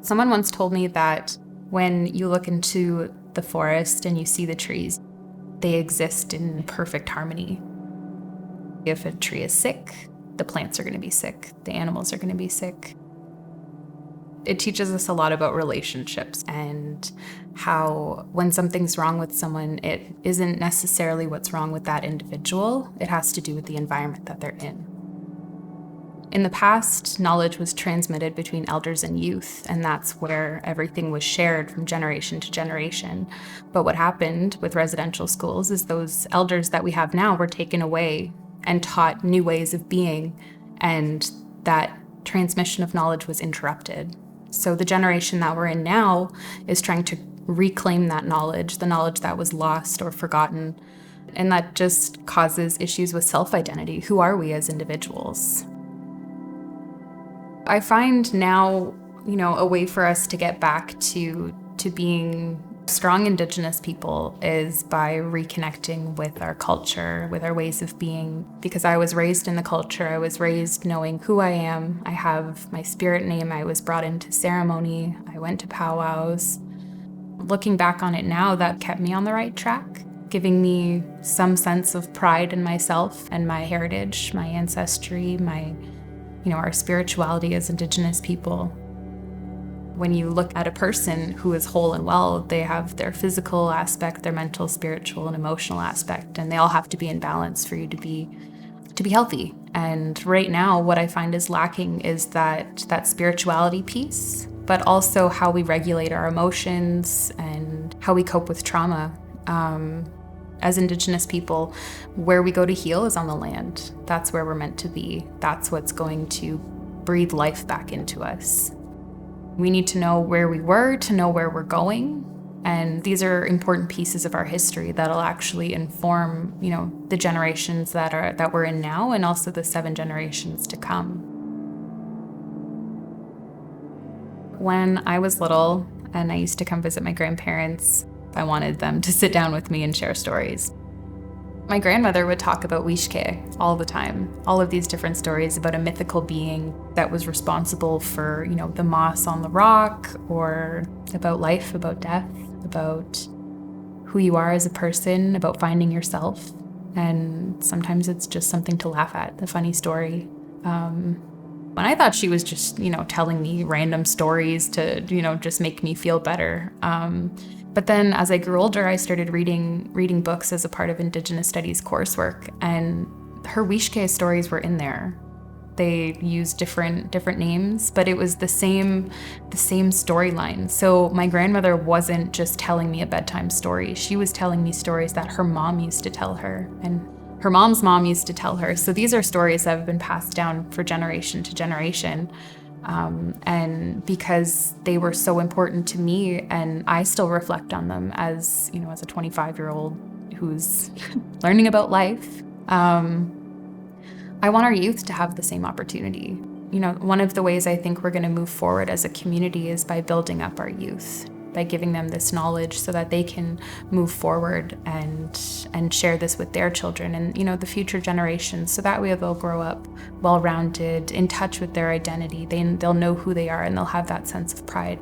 Someone once told me that when you look into the forest and you see the trees, they exist in perfect harmony. If a tree is sick, the plants are going to be sick, the animals are going to be sick. It teaches us a lot about relationships and how when something's wrong with someone, it isn't necessarily what's wrong with that individual. It has to do with the environment that they're in. In the past, knowledge was transmitted between elders and youth, and that's where everything was shared from generation to generation. But what happened with residential schools is those elders that we have now were taken away and taught new ways of being, and that transmission of knowledge was interrupted. So the generation that we're in now is trying to reclaim that knowledge, the knowledge that was lost or forgotten, and that just causes issues with self-identity. Who are we as individuals? I find now, a way for us to get back to being strong Indigenous people is by reconnecting with our culture, with our ways of being. Because I was raised in the culture, I was raised knowing who I am. I have my spirit name. I was brought into ceremony. I went to powwows. Looking back on it now, that kept me on the right track, giving me some sense of pride in myself and my heritage, my ancestry, our spirituality as Indigenous people. When you look at a person who is whole and well, they have their physical aspect, their mental, spiritual, and emotional aspect, and they all have to be in balance for you to be healthy. And right now, what I find is lacking is that spirituality piece, but also how we regulate our emotions and how we cope with trauma. As Indigenous people, where we go to heal is on the land. That's where we're meant to be. That's what's going to breathe life back into us. We need to know where we were to know where we're going. And these are important pieces of our history that'll actually inform, the generations that we're in now, and also the 7 generations to come. When I was little and I used to come visit my grandparents, I wanted them to sit down with me and share stories. My grandmother would talk about Wishke all the time, all of these different stories about a mythical being that was responsible for, the moss on the rock, or about life, about death, about who you are as a person, about finding yourself. And sometimes it's just something to laugh at, a funny story. When I thought she was just, telling me random stories to, just make me feel better. But then as I grew older, I started reading books as a part of Indigenous Studies coursework, and her Wishke stories were in there. They used different names, but it was the same storyline. So my grandmother wasn't just telling me a bedtime story. She was telling me stories that her mom used to tell her, and her mom's mom used to tell her. So these are stories that have been passed down for generation to generation. And because they were so important to me, and I still reflect on them as a 25-year-old who's learning about life, I want our youth to have the same opportunity. One of the ways I think we're going to move forward as a community is by building up our youth, by giving them this knowledge so that they can move forward and share this with their children and, the future generations, so that way they'll grow up well-rounded, in touch with their identity. They'll know who they are, and they'll have that sense of pride.